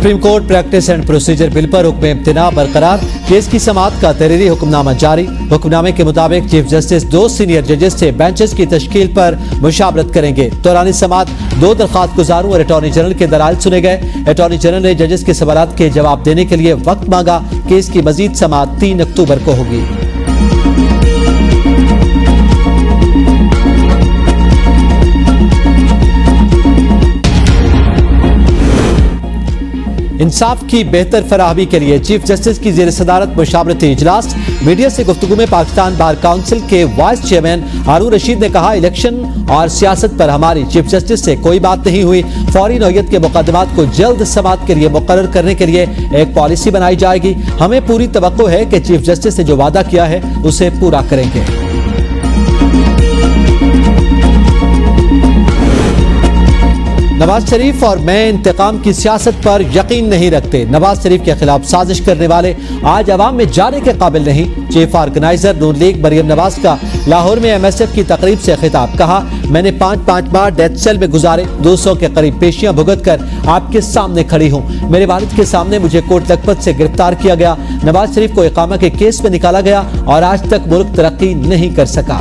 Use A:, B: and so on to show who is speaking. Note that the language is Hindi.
A: Supreme court practice and procedure bill पर हुक्म इम्तिना बरकरार। केस की समाअत का तहरीरी हुक्मनामा जारी। हुक्मनामे के मुताबिक चीफ जस्टिस 2 सीनियर जजेस से बेंचेस की तश्कील पर मुशावरत करेंगे। दौरानी समाअत 2 दरख्वास्त गुजारों और अटॉर्नी जनरल के दलाइल सुने गए। अटॉर्नी जनरल ने जजेस के सवालात के जवाब देने के लिए वक्त मांगा। केस की मजीद समाअत 3 अक्टूबर को होगी। इंसाफ की बेहतर फराहमी के लिए चीफ जस्टिस की ज़ेर सदारत मुशावरती इजलास। मीडिया से गुफ्तगू में पाकिस्तान बार काउंसिल के वाइस चेयरमैन हारून रशीद ने कहा, इलेक्शन और सियासत पर हमारी चीफ जस्टिस से कोई बात नहीं हुई। फौरी नौयत के मुकदमात को जल्द समाअत के लिए मुकर्रर करने के लिए एक पॉलिसी बनाई जाएगी। हमें पूरी तवक्को है कि चीफ जस्टिस ने जो वादा किया है उसे पूरा करेंगे। नवाज शरीफ और मैं इंतकाम की सियासत पर यकीन नहीं रखते। नवाज शरीफ के खिलाफ साजिश करने वाले आज अवाम में जाने के काबिल नहीं। चीफ ऑर्गेनाइजर नून लीग मरियम नवाज का लाहौर में MSF की तकरीब से खिताब। कहा, मैंने 5 माह डेथ सेल में गुजारे, 200 के करीब पेशियां भुगत कर आपके सामने खड़ी हूँ। मेरे वालिद के सामने मुझे कोट लखपत से गिरफ्तार किया गया। नवाज शरीफ को इकामा के केस में निकाला गया और आज तक मुल्क तरक्की नहीं कर सका।